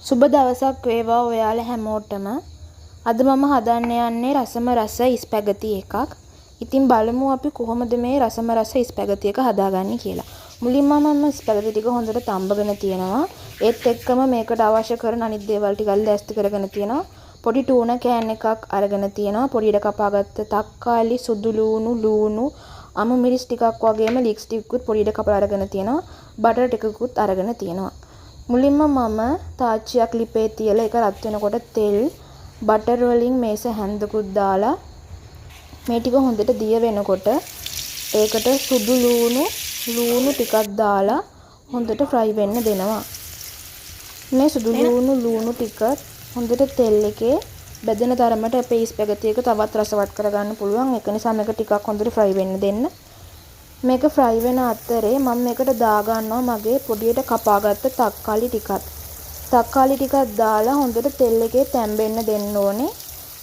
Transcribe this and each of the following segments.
සුබ දවසක් වේවා ඔයාලා හැමෝටම. අද මම හදන්න යන්නේ රසම රස ඉස්පැගති එකක්. ඉතින් බලමු අපි කොහොමද මේ රසම රස ඉස්පැගති එක හදාගන්නේ කියලා. මුලින්ම මම ඉස්පැගති ටික හොඳට තඹගෙන තියෙනවා. ඒත් එක්කම මේකට අවශ්‍ය කරන අනිත් දේවල් ටිකක් ලෑස්ති කරගෙන තියෙනවා. පොඩි ටූන කෑන් එකක් අරගෙන තියෙනවා. පොඩියට කපාගත්ත තක්කාලි, සුදු ලූණු, අමු මිරිස් ටිකක් වගේම ලික්ස් ටිකකුත් පොඩියට කපලා අරගෙන තියෙනවා. බටර් ටිකකුත් අරගෙන තියෙනවා. මුලින්ම මම තාච්චියක් ලිපේ තියලා ඒක රත් වෙනකොට තෙල් බටර් වලින් මේස හැන්දකුත් දාලා මේ ටික හොඳට දිය වෙනකොට ඒකට සුදු ලූණු ටිකක් දාලා හොඳට ෆ්‍රයි වෙන්න දෙනවා. මේ සුදු ලූණු ටික හොඳට තෙල් එකේ බෙදෙන තරමට අපේ ඉස්පැගති එක තවත් රසවත් කරගන්න පුළුවන්. ඒක නිසා මේක ටිකක් හොඳට ෆ්‍රයි වෙන්න දෙන්න. මේක ෆ්‍රයි වෙන අතරේ මම මේකට දා ගන්නවා මගේ පොඩියට කපාගත්ත තක්කාලි ටිකක්. තක්කාලි ටිකක් දාලා හොඳට තෙල් එකේ තැම්බෙන්න දෙන්න ඕනේ.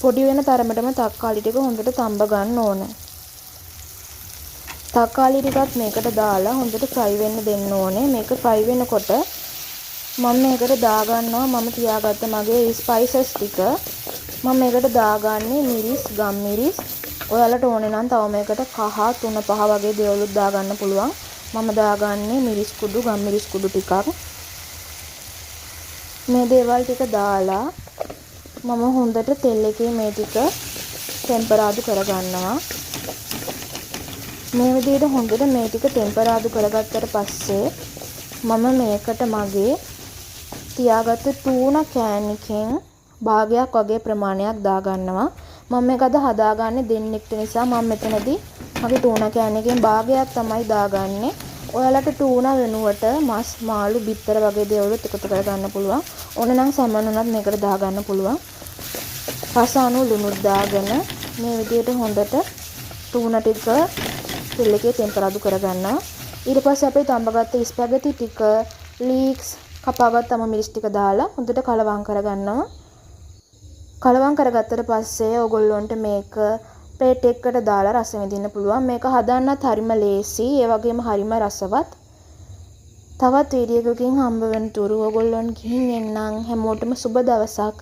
පොඩි වෙන තරමටම තක්කාලි ටික හොඳට තඹ ගන්න ඕනේ. තක්කාලි ටිකත් මේකට දාලා හොඳට ෆ්‍රයි වෙන්න දෙන්න ඕනේ. මේක ෆ්‍රයි වෙනකොට මම මේකට දා ගන්නවා මම තියාගත්ත මගේ ස්පයිසස් ටික. මම මේකට දාගන්නේ මිරිස්, ගම් මිරිස්. ඔයාලට ඕනේ නම් තව මේකට කහ 3-5 වගේ දේවලුත් දාගන්න පුළුවන්. මම දාගන්නේ මිරිස් කුඩු, ගම් මිරිස් කුඩු ටිකක්. මේ දේවල් ටික දාලා මම හොඳට තෙල් එකේ මේ ටික ටෙම්පරාදු කරගන්නවා. මේ විදිහට හොඳට මේ ටික ටෙම්පරාදු කරගත්තට පස්සේ මම මේකට මගේ තියාගත්ත ටූන කෑන් එකෙන් භාගයක් වගේ ප්‍රමාණයක් දාගන්නවා. මම මේක අද හදාගන්නේ දෙන්නෙක්ට නිසා මම මෙතනදී මගේ ටූන කෑන් එකෙන් භාගයක් තමයි දාගන්නේ. ඔයාලට ටූන වෙනුවට මස්, මාළු, බිත්තර වගේ දේවලුත් එකතු කරගන්න පුළුවන්. ඕන නම් සැමන් උනත් මේකට දාගන්න පුළුවන්. රස අනු ලුණුත් දාගෙන මේ විදිහට හොඳට ටූන ටික තෙල් එකේ ටෙම්පරාදු කරගන්නවා. ඊට පස්සේ අපි තඹගත්ත ඉස්පැගති ටික, ලීක්ස්, කපාගත්ත අමු මිරිස් ටික දාලා හොඳට කලවම් කරගන්නවා. කලවම් කරගත්තට පස්සේ ඔයගොල්ලන්ට මේක ප්ලේට් එකකට දාලා රස විඳින්න පුළුවන්. මේක හදන්නත් හරිම ලේසි. ඒ වගේම හරිම රසවත්. තවත් වීඩියෝ එකකින් හම්බ වෙන තුරු ඔයගොල්ලන් ගිහින් එන්නම්. හැමෝටම සුබ දවසක්.